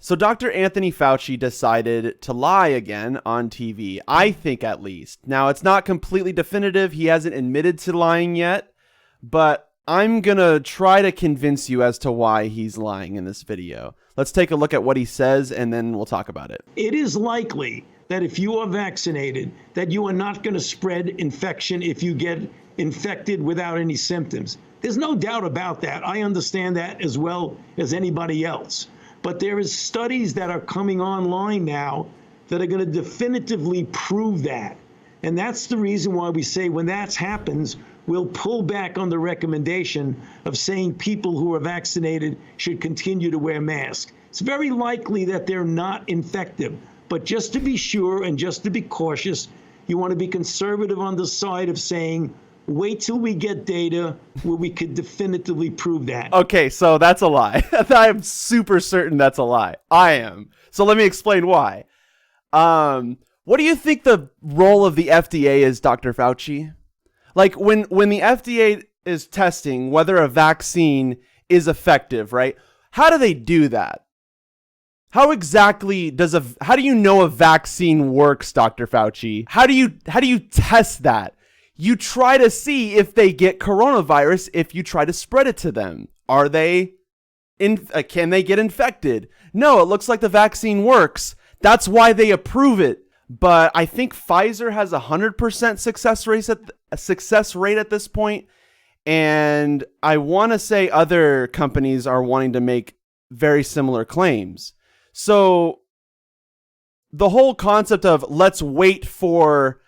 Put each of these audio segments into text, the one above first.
So Dr. Anthony Fauci decided to lie again on TV, I think at least. Now, it's not completely definitive. He hasn't admitted to lying yet, but I'm going to try to convince you as to why he's lying in this video. Let's take a look at what he says, and then we'll talk about it. It is likely that if you are vaccinated, that you are not going to spread infection if you get infected without any symptoms. There's no doubt about that. I understand that as well as anybody else. But there is studies that are coming online now that are going to definitively prove that. And that's the reason why we say when that happens, we'll pull back on the recommendation of saying people who are vaccinated should continue to wear masks. It's very likely that they're not infective. But just to be sure and just to be cautious, you want to be conservative on the side of saying, wait till we get data where we could definitively prove that. Okay, so that's a lie. I'm super certain that's a lie. I am. So let me explain why. What do you think the role of the FDA is, Dr. Fauci? Like when the FDA is testing whether a vaccine is effective, right? How do they do that? How exactly how do you know a vaccine works, Dr. Fauci? How do you test that? You try to see if they get coronavirus if you try to spread it to them. Can they get infected? No, it looks like the vaccine works. That's why they approve it. But I think Pfizer has 100% success rate at this point. And I want to say other companies are wanting to make very similar claims. So the whole concept of let's wait for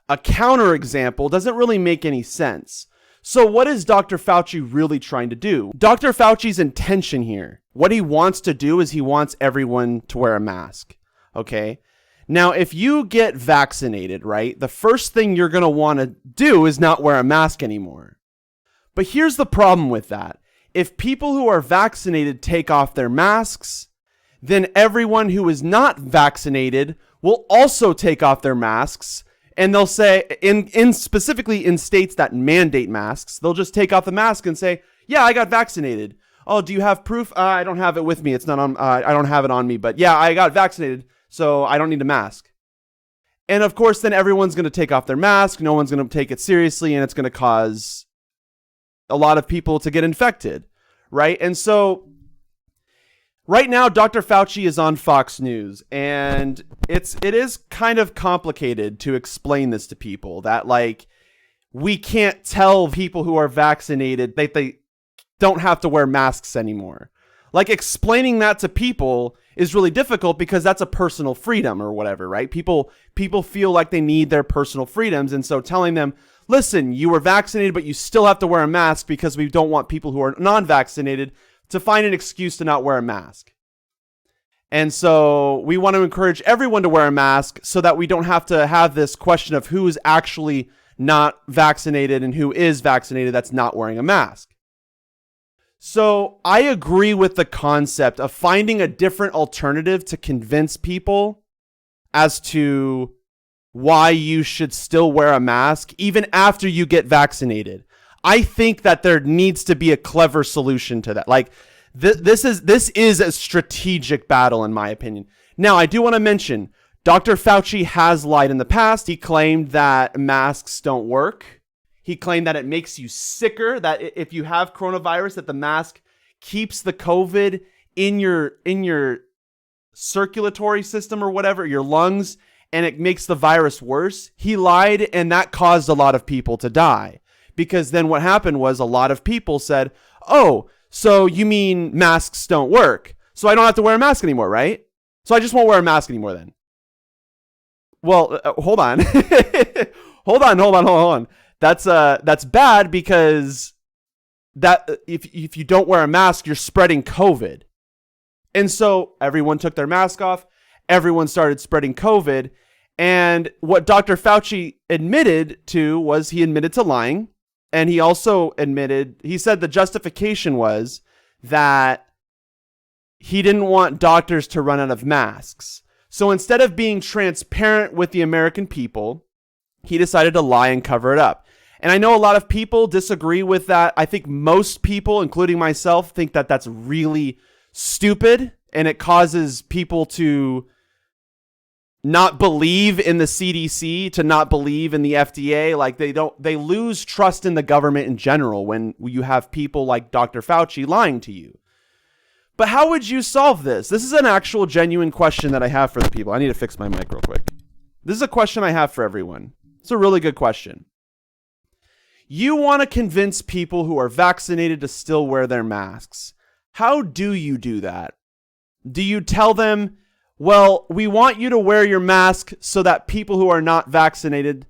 a counterexample doesn't really make any sense. So what is Dr. Fauci really trying to do? Dr. Fauci's intention here, what he wants to do is he wants everyone to wear a mask. Okay. Now, if you get vaccinated, right, the first thing you're going to want to do is not wear a mask anymore. But here's the problem with that. If people who are vaccinated take off their masks, then everyone who is not vaccinated will also take off their masks. And they'll say, specifically in states that mandate masks, they'll just take off the mask and say, yeah, I got vaccinated. Oh, do you have proof? I don't have it with me. It's not on, I don't have it on me, but yeah, I got vaccinated, so I don't need a mask. And of course, then everyone's going to take off their mask. No one's going to take it seriously, and it's going to cause a lot of people to get infected, right? And so right now, Dr. Fauci is on Fox News, and it is kind of complicated to explain this to people that, like, we can't tell people who are vaccinated that they don't have to wear masks anymore. Like, explaining that to people is really difficult because that's a personal freedom or whatever, right? People feel like they need their personal freedoms, and so telling them, listen, you were vaccinated, but you still have to wear a mask because we don't want people who are non-vaccinated to find an excuse to not wear a mask. And so we want to encourage everyone to wear a mask so that we don't have to have this question of who is actually not vaccinated and who is vaccinated that's not wearing a mask. So I agree with the concept of finding a different alternative to convince people as to why you should still wear a mask even after you get vaccinated. I think that there needs to be a clever solution to that. Like this is a strategic battle, in my opinion. Now, I do want to mention Dr. Fauci has lied in the past. He claimed that masks don't work. He claimed that it makes you sicker, that if you have coronavirus, that the mask keeps the COVID in your circulatory system or whatever, your lungs, and it makes the virus worse. He lied, and that caused a lot of people to die. Because then what happened was a lot of people said, oh, so you mean masks don't work? So I don't have to wear a mask anymore, right? So I just won't wear a mask anymore then. Well, hold on. Hold on. That's bad because that if you don't wear a mask, you're spreading COVID. And so everyone took their mask off. Everyone started spreading COVID. And what Dr. Fauci admitted to was he admitted to lying. And he also he said the justification was that he didn't want doctors to run out of masks. So instead of being transparent with the American people, he decided to lie and cover it up. And I know a lot of people disagree with that. I think most people, including myself, think that that's really stupid and it causes people to not believe in the CDC, to not believe in the FDA. Like they lose trust in the government in general when you have people like Dr. Fauci lying to you. But how would you solve this? This is an actual genuine question that I have for the people. I need to fix my mic real quick. This is a question I have for everyone. It's a really good question. You want to convince people who are vaccinated to still wear their masks. How do you do that? Do you tell them, well, we want you to wear your mask so that people who are not vaccinated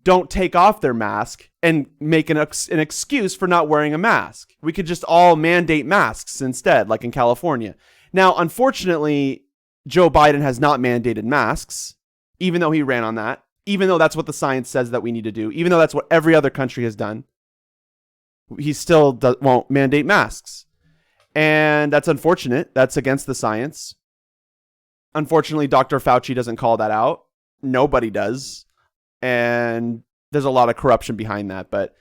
don't take off their mask and make an excuse for not wearing a mask? We could just all mandate masks instead, like in California. Now, unfortunately, Joe Biden has not mandated masks, even though he ran on that, even though that's what the science says that we need to do, even though that's what every other country has done. He still won't mandate masks. And that's unfortunate. That's against the science. Unfortunately, Dr. Fauci doesn't call that out. Nobody does. And there's a lot of corruption behind that. But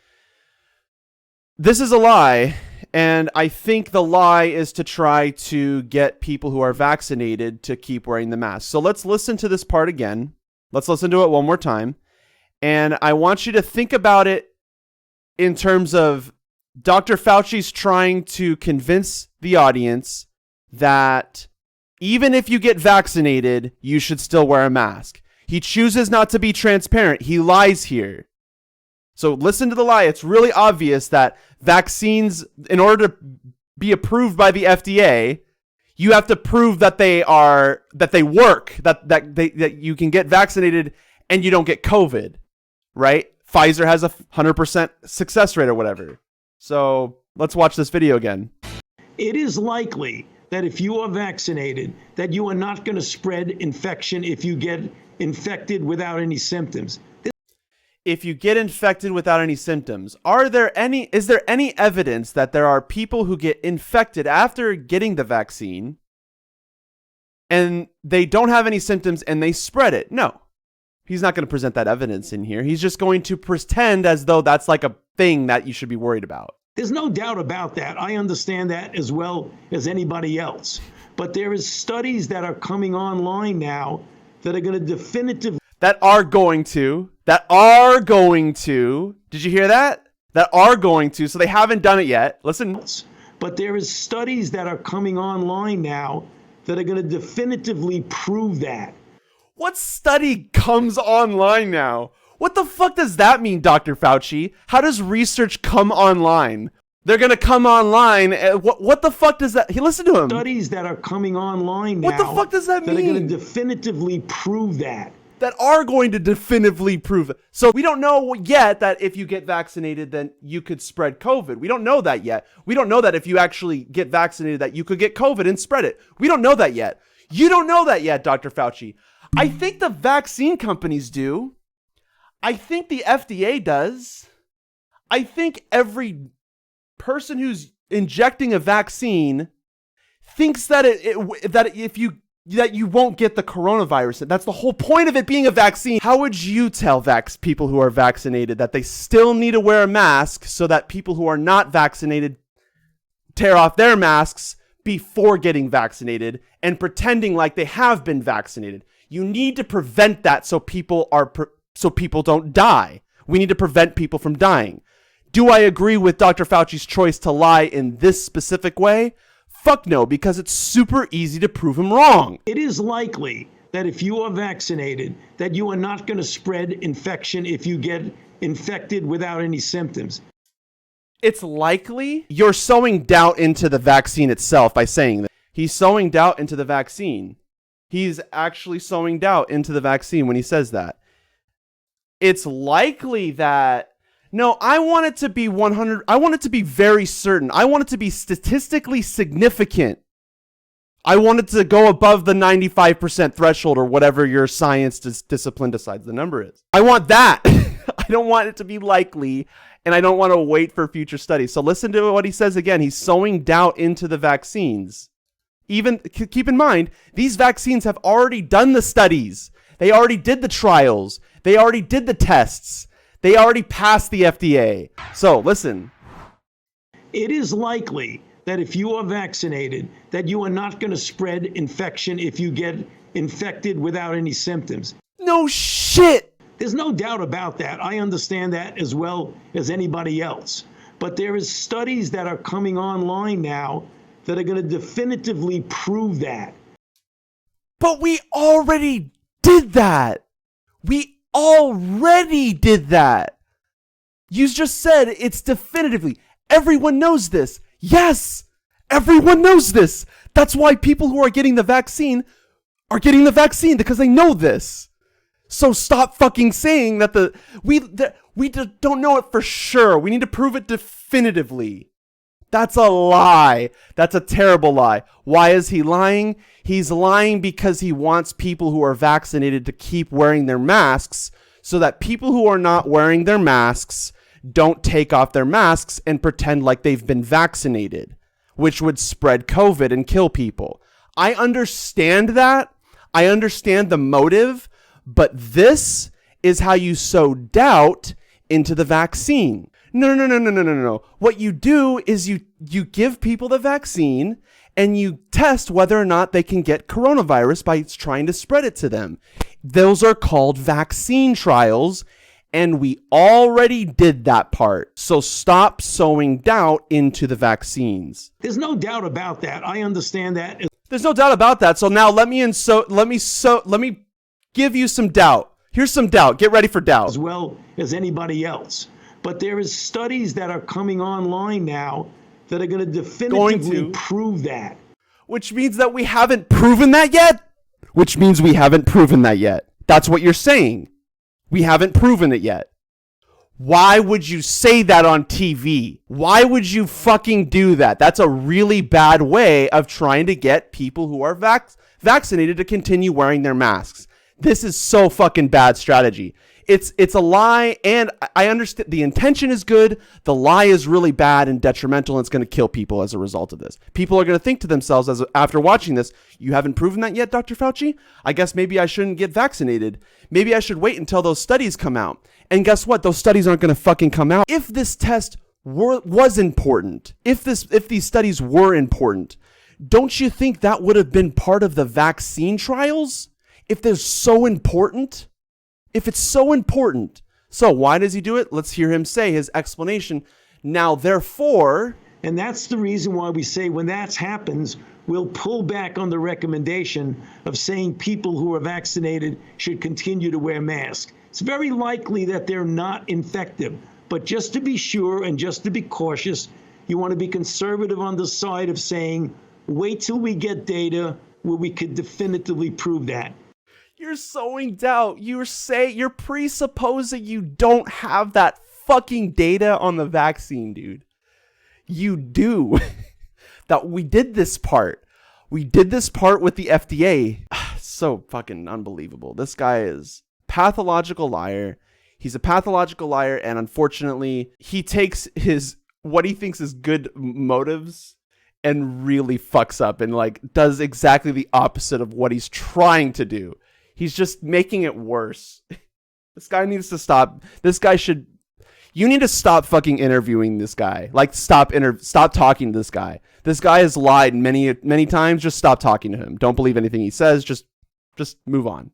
this is a lie. And I think the lie is to try to get people who are vaccinated to keep wearing the mask. So let's listen to this part again. Let's listen to it one more time. And I want you to think about it in terms of Dr. Fauci's trying to convince the audience that even if you get vaccinated, you should still wear a mask. He chooses not to be transparent. He lies here. So listen to the lie. It's really obvious that vaccines, in order to be approved by the FDA, you have to prove that they work, that you can get vaccinated and you don't get COVID, right? Pfizer has a 100% success rate or whatever. So let's watch this video again. It is likely that if you are vaccinated, that you are not going to spread infection if you get infected without any symptoms. If you get infected without any symptoms, is there any evidence that there are people who get infected after getting the vaccine and they don't have any symptoms and they spread it? No. He's not going to present that evidence in here. He's just going to pretend as though that's like a thing that you should be worried about. There's no doubt about that. I understand that as well as anybody else. But there is studies that are coming online now that are going to definitively... That are going to. Did you hear that? That are going to. So they haven't done it yet. Listen. But there is studies that are coming online now that are going to definitively prove that. What study comes online now? What the fuck does that mean, Dr. Fauci? How does research come online? They're going to come online. What the fuck does that... Hey, listen to him. Studies that are coming online now... What the fuck does that mean? That are going to definitively prove that. That are going to definitively prove it. So we don't know yet that if you get vaccinated, then you could spread COVID. We don't know that yet. We don't know that if you actually get vaccinated, that you could get COVID and spread it. We don't know that yet. You don't know that yet, Dr. Fauci. I think the vaccine companies do. I think the FDA does. I think every person who's injecting a vaccine thinks that that you won't get the coronavirus. That's the whole point of it being a vaccine. How would you tell people who are vaccinated that they still need to wear a mask so that people who are not vaccinated tear off their masks before getting vaccinated and pretending like they have been vaccinated? You need to prevent that so people don't die. We need to prevent people from dying. Do I agree with Dr. Fauci's choice to lie in this specific way? Fuck no, because it's super easy to prove him wrong. It is likely that if you are vaccinated, that you are not going to spread infection if you get infected without any symptoms. It's likely? You're sowing doubt into the vaccine itself by saying that. He's sowing doubt into the vaccine. He's actually sowing doubt into the vaccine when he says that. It's likely that... No, I want it to be 100. I want it to be very certain. I want it to be statistically significant. I want it to go above the 95% threshold or whatever your science discipline decides the number is. I want that. I don't want it to be likely, and I don't want to wait for future studies. So listen to what he says again. He's sowing doubt into the vaccines. Even keep in mind, these vaccines have already done the studies. They already did the trials. They already did the tests. They already passed the FDA. So listen. It is likely that if you are vaccinated, that you are not going to spread infection if you get infected without any symptoms. No shit. There's no doubt about that. I understand that as well as anybody else. But there is studies that are coming online now that are going to definitively prove that. But we already did that. We already did that. You just said it's definitively. Everyone knows this. Yes, everyone knows this. That's why people who are getting the vaccine because they know this. So stop fucking saying that we don't know it for sure. We need to prove it definitively. That's a lie. That's a terrible lie. Why is he lying? He's lying because he wants people who are vaccinated to keep wearing their masks so that people who are not wearing their masks don't take off their masks and pretend like they've been vaccinated, which would spread COVID and kill people. I understand that. I understand the motive, but this is how you sow doubt into the vaccine. No. What you do is you give people the vaccine and you test whether or not they can get coronavirus by trying to spread it to them. Those are called vaccine trials, and we already did that part. So stop sowing doubt into the vaccines. There's no doubt about that. I understand that. There's no doubt about that. So now let me give you some doubt. Here's some doubt. Get ready for doubt. As well as anybody else. But there is studies that are coming online now that are going to definitively prove that. Which means that we haven't proven that yet? That's what you're saying. We haven't proven it yet. Why would you say that on TV? Why would you fucking do that? That's a really bad way of trying to get people who are vaccinated to continue wearing their masks. This is so fucking bad strategy. It's a lie, and I understand the intention is good. The lie is really bad and detrimental, and it's going to kill people as a result of this. People are going to think to themselves after watching this, you haven't proven that yet, Dr. Fauci? I guess maybe I shouldn't get vaccinated. Maybe I should wait until those studies come out. And guess what? Those studies aren't going to fucking come out. If this test was important, if these studies were important, don't you think that would have been part of the vaccine trials? If they're so important? If it's so important. So why does he do it? Let's hear him say his explanation. Now, therefore... And that's the reason why we say when that happens, we'll pull back on the recommendation of saying people who are vaccinated should continue to wear masks. It's very likely that they're not infective. But just to be sure and just to be cautious, you want to be conservative on the side of saying, wait till we get data where we could definitively prove that. You're sowing doubt. You're presupposing you don't have that fucking data on the vaccine, dude. You do. That we did this part. We did this part with the FDA. So fucking unbelievable. This guy is pathological liar. He's a pathological liar, and unfortunately, he takes what he thinks is good motives and really fucks up and does exactly the opposite of what he's trying to do. He's just making it worse. This guy needs to stop. You need to stop fucking interviewing this guy. Stop talking to this guy. This guy has lied many, many times. Just stop talking to him. Don't believe anything he says. Just move on.